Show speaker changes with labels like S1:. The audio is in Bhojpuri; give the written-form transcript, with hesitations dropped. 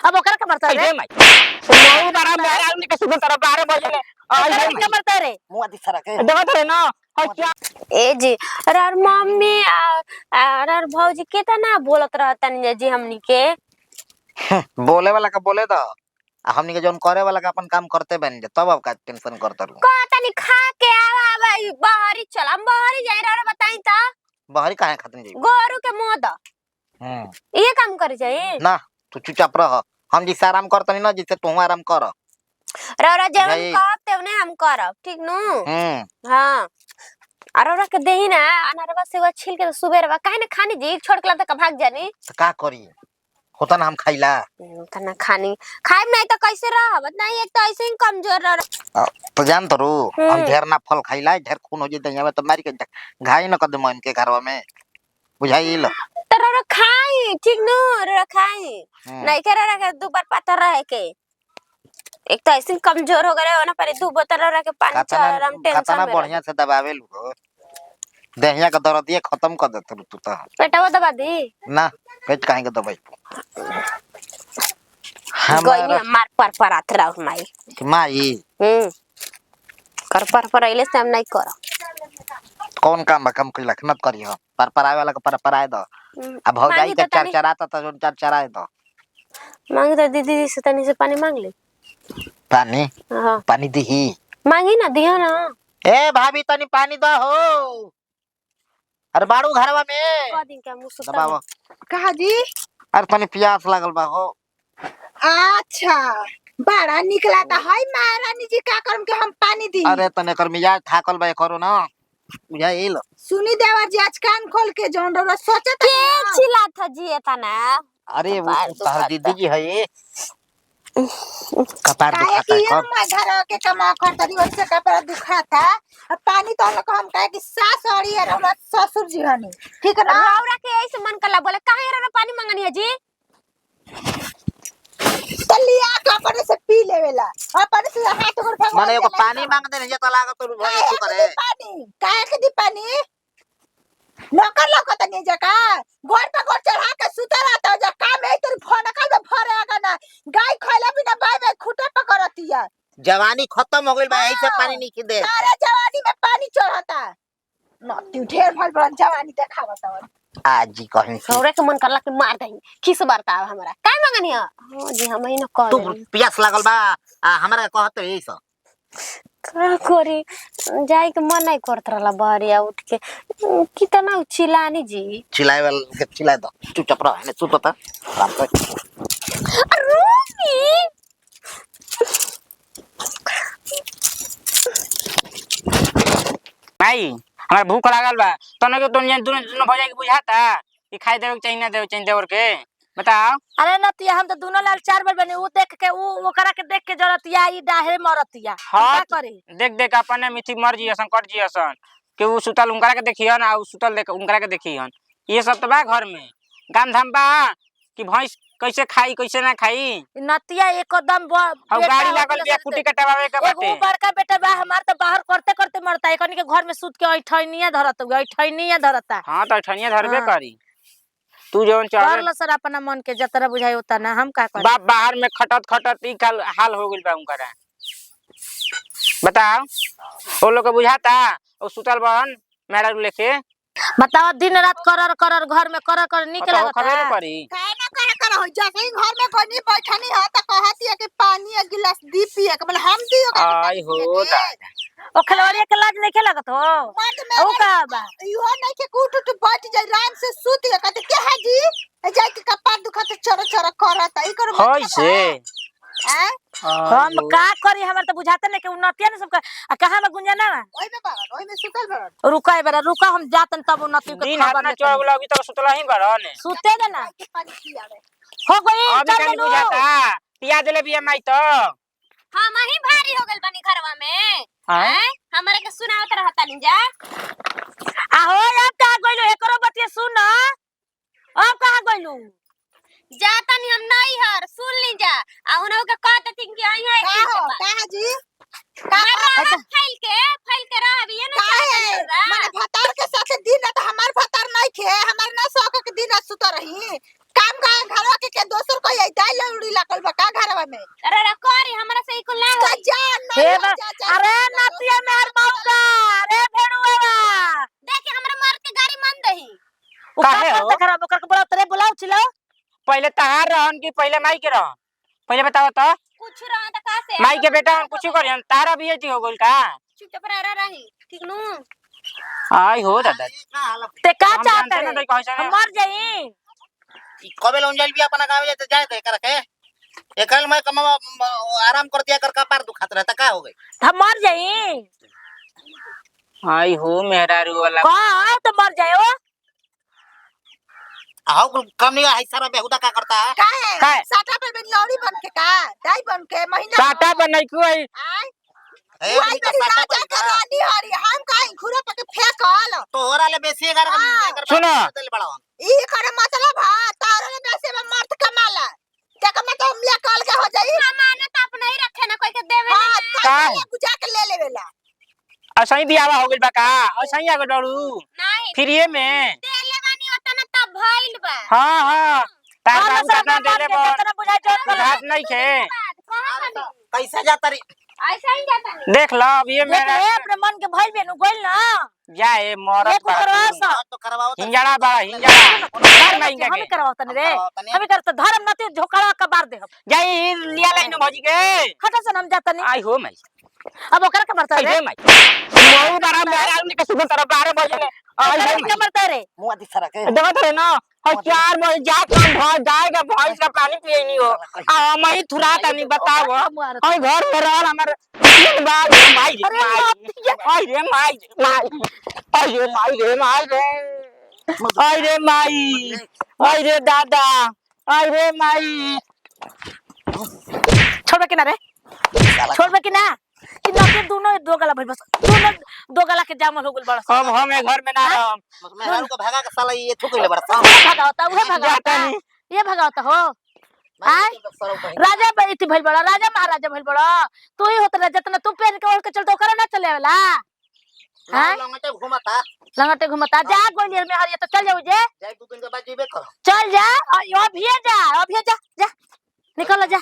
S1: अब ओकरा के मरता रे
S2: माई मऊ बारा मेरा आदमी के सुबह तरफ 12 बजे ले
S1: ओकरा के मरता रे
S3: मुंह आदि सरा के
S2: देखत रहे ना क्या
S4: ए जी अरे मम्मी अरे भौजी कितना बोलत रहतन जी हमनी के
S3: बोले वाला का बोले दो हमनी के जोन करे वाला का अपन काम करते बन जा तब अब का टेंशन करत रहू
S4: का तनी खा के आवा बाहरी चल हम बाहरी जाई रे बताई त
S3: बाहरी काहे खातिर जाई
S4: गोरू के मुंह द ये काम करे जाई
S3: ना तू चुपचाप रह हम जिस आराम करतनी ना जिससे तू आराम कर
S4: रे जेवन कहते ने हम करब ठीक नु हां अरे के देही ना अनारवा से वो छील के सुबेरवा काहे ना खानी जी छोड़ के तक भाग जानी
S3: तो का करी होता ना हम खाइला
S4: तना खानी खाए नहीं तो कैसे रहब नहीं एक तो ऐसे ही कमजोर रह
S3: तो जान तो रू हम ढेर ना फल खाइला ढेर खून हो जेते यहाँ तो मारी के घाई न कर दे मन के घरवा में बुझाइल
S4: तो खाई ठीक नु रे खाई नहीं करे रे दोबार पत्थर रहे के एक तो ऐसे कमजोर हो गए ना पर दो बोतल रह के पानी चल हम टेंशन में
S3: बढ़िया से दबावे लू देहिया का दर्द ये खत्म कर दे तू तो
S4: पेटवा दबा दी
S3: ना पेट काहे के दबाई
S4: गइनी मार पर आत रह माई
S3: माई
S4: कर पर आइले से हम नहीं कर
S3: कौन काम बा कम कइला मत करी हो पर आवे वाला के पर आए दो अब भौजाई के चरचराता त जोन चरचराए दो
S4: मांग तो दीदी से तनी से पानी मांग ले
S3: पानी
S4: हां
S3: पानी दी
S4: मांगी ना दिया ना
S3: ए भाभी तनी पानी दो हो अरे बाड़ू घरवा में
S4: का दिन के मुंह सुता
S3: दबाओ
S1: कहा जी
S3: अरे तनी प्यास लागल बा हो
S1: अच्छा बड़ा निकला था हाय महारानी जी का करम के हम पानी दी
S3: अरे तने कर मिजाज थाकल बा करो ना बुझाइल
S1: सुनी देवर जी आज कान खोल के जोन रो सोचे
S4: के चिल्ला था जी एतना
S3: अरे वो तार दीदी जी है ये कपार
S1: काहे
S3: दुखाता
S1: कि
S3: है
S1: हम घर के कमा कर तरी वैसे कपड़ा दुखाता अब पानी तो हम हम कहे कि सास और ये हमरा ससुर जी हनी ठीक है ना
S4: रौरा के ऐसे मन कला बोले काहे रे पानी मांगनी है जी
S1: तलिया कपड़े से पी लेवेला अपने से हाथ ऊपर भगवान
S3: माने एगो पानी मांग दे ये तो लागत तो भाई तू करे
S1: पानी काहे के दी पानी नौकर लोकत नहीं जका घर पे घर चढ़ा के सुता रहता जा काम है तेरी फोन कल में भरेगा ना गाय खइला बिना बाय में खूंटे पकड़तिया
S3: जवानी खत्म हो गइल बा ऐसे पानी नहीं खिदे
S1: सारे जवानी में पानी चढ़ता न तू ढेर भल बन जवानी देखावत
S3: आज जी कहीं
S4: रौरा के मन करला कि मार दई खिस बरता हमरा काहे मांगनी है हां जी हम ही न कह
S3: तू प्यास लागल बा हमरा कहत है सब
S4: का करी जाई के मन नहीं करत रहला बहरिया उठ के कितना चिल्लानी जी
S3: चिल्लाए वाल के चिल्ला दो चुपचाप रह ने सुत ता काम कर
S4: रूमी
S2: भाई हमरा भूख लागल बा तने के दोनों दोनों भौजाई के बुझाता कि खाई देवे के चाहिए ना देवे चाहिए देवर के बताओ
S1: अरे नतिया हम तो दोनों लाल 4 बार बने वो देख के वो ओकरा के देख के जरतिया ई डाहे मरतिया
S2: हाँ
S1: का करे
S2: देख देख अपने मिठी मर जी संकट जी असन कि वो सुतल उनकरा के देखियन आ सुतल देख उनकरा के देखियन ये सब तो बा घर में काम धाम बा कि भैंस कैसे खाई कैसे ना खाई
S1: नतिया एकदम
S2: अब गाड़ी लागल बिया कुटी कटवावे के बाटे
S1: एगो बड़का बेटा बा हमार तो बाहर करते करते मरता है कनी के घर में सूत के ऐठनिया धरत हुआ ऐठनिया धरता
S2: हां तो ठनिया धरबे करी तू जवन
S1: कर
S2: चाहे
S1: लो सर अपना मन के जतरा बुझाई होता ना हम का कर
S2: बाप बाहर में खटत खटत ई काल हाल हो गइल बा उनकरा बताओ वो लोग के बुझाता और सुतल बहन मेरा लेके
S1: बताओ दिन रात कर घर में कर निकल
S2: तो खबे न करी
S1: काहे ना कर हो जैसे ही घर में कोनी बैठनी है त कहती है कि पानी एक गिलास दी पिए के बोले हम दियो का
S2: आई हो दादा
S1: ओ खलवारी के लाज नहीं खेलगत हो ओ का बा
S5: इहो नहीं के कूट उठ बैठ जाय आराम से सूत के कहते के है जी जाय के कपार दुखत चर चर करत ई कर
S2: होय से
S5: हैं
S1: हम का करी हमर त बुझाते नहीं कि उन्नतिया ने सब कहां में गुंजना
S5: ओइ में सुतल भर
S1: रुका ए बेरा रुका हम जातन तब उन्नति के
S2: दिन हाथ
S1: खबर
S2: ना
S1: लेते
S2: चोगला अभी तक सुतला ही बरन
S1: सुते दे ना
S5: के पानी पियावे
S1: हो गई
S2: अभी
S1: चल
S2: कहीं
S1: लो
S2: बुझाता पिया देले बिया माई तो
S4: हम ही भारी हो गइल बनी घरवा में
S2: हैं
S4: हैं हमरे के सुनावत रहता नहीं जा
S1: आहो अब का गइलो एकरो बतिया सुन अब कहां गइलो
S4: जाता नहीं हम नहीं हर सुन ली जा आ उनहु के कहत थिन कि आई है
S5: का है जी का
S4: फैल के रहबी ना
S5: माने भतार के साथ दिन त हमार भतार नहीं खे हमार ना सौक के दिन सुत रही काम का घरवा के दोसर कोई आई दाई लौड़ी
S1: लागल बा का घरवा में
S4: अरे रे करी हमरा से इकुल ना
S1: का
S4: होई
S1: जा
S5: हे
S1: नहीं
S5: बा-
S1: जा जा
S5: अरे नतिया मेहर मौका अरे भेड़ुआ
S4: देख हमरा मार के गाड़ी मन दही
S5: वो
S2: काहे
S5: का
S2: हो?
S5: करते खराब कर के बोला तेरे बुलाओ चिल्लाओ
S2: पहले तहार रहन की पहले माई के रहन पहले बताओ तो
S4: कुछ रहा त का से
S2: माई के बेटा कुछ करियन तारा भी एती हो गइल का
S4: चुपचाप रही ठीक नु
S2: आई हो दादा
S5: ते का
S2: हम
S5: चाहते
S2: जानते ना
S5: रे
S2: तो कैसे
S5: हम मर जाई
S3: कबे लोन जाइल भी अपना गाँव जाते जाए थे करके एकल मैं कम आराम कर दिया कर कपार दुखात रहता का हो गई
S5: हम मर जाई
S2: आई हो मेहरारू वाला
S5: कहां तो मर जाए ओ
S3: आओ कम नहीं है सारा बेहुदा का करता है
S1: का
S2: का
S1: है
S2: है?
S1: साटा पे लौड़ी बन के का दाई बन के महीना
S2: काटा बनई कोई
S1: आय
S3: ए,
S1: भाई
S3: इनका
S1: मेरी
S3: साटा
S1: राजा
S3: बनता
S1: का
S3: है।
S1: रानी हरी हम काई खुरे पे फेंकल
S3: तो हो रहा ले बेसी एगार
S1: हाँ,
S2: सुनो।
S1: ई करे मतलब हां तारे ने वैसे में मर्द कमाला तेका मतलब हम ले कल के हो जाई
S4: अमानत आप नहीं रखे ना कोई के देवे
S1: हां
S2: का
S1: का बुझा के ले लेवेला
S2: असही बियाह हो गइल बा का असही आ गइल बाड़ू
S4: नहीं
S2: फिर ये में
S4: देले बानी ओतना न तब भइल बा
S2: हां हां तार
S5: हम
S2: बाबू
S5: सब
S2: सपना
S5: मर
S2: देले
S5: के
S2: बा
S5: कितना बुझाई जोत कर
S2: घाट नहीं खे
S4: कहां बानी
S3: कैसे जाता रे
S4: ऐसा ही जाता नहीं
S2: देख लो अब ये
S5: देख
S2: मेरा
S5: रे अपने मन के भइल बेनु गोइल ना
S2: जाए
S5: ये
S2: मरत
S5: कुकरवा सा
S3: तो करवाओ तो
S2: हिंजड़ा बा हिंजड़ा मार माइंगा
S5: हम
S2: के
S5: करवाओ तनी रे
S3: तनी
S5: हम करत धर्म नती झोकड़ा का बार दे
S2: जाई लिया लाइन भौजी के
S5: हटा से हम जाता नहीं
S2: आई हो मैं
S5: अब ओकरा के मरता
S2: आई
S5: रे
S2: रे मैं मोहू बारा मेरा आदमी के सुबह तरफ 12 बजे ले आई
S5: ओकरा
S2: हो
S5: के
S2: मैं
S5: मरता रे
S3: मुंह आदि सरा के
S2: देखो तो ना और 4 बजे जा काम भर जाएगा भैंस का पानी पिए नहीं हो आ मैं थुरा तनी बताओ आई घर में रहल हमर तीन बार माई रे माई आई रे माई आई रे माई रे माई रे आई रे माई आई रे दादा आई रे माई
S5: छोड़ के ना रे छोड़ के ना कि नती दोनों दो गला भइल बस दोनों दो गला के जामल हो गेल बड़ा
S2: अब हम घर में ना रहम
S3: मेहरारू को भागा के साला ये थुकइले बड़ा
S5: भगा होता उहे भगा
S2: जाता
S5: होता
S2: नहीं।
S5: ये भगा होता हो आय राजा बैठी भइल बड़ा राजा महाराजा भइल बड़ा तू ही होत रह जितना तू पहन के ओढ़ के चलतो ओकरा ना चले वाला हां
S3: लंगटे घुमाता
S5: लंगटे घुमता जा गोलियर में हरिया तो चल जाऊ जे
S3: जाए 2 दिन के बाद जीबे करो
S5: चल जा अभी जा जा निकल जा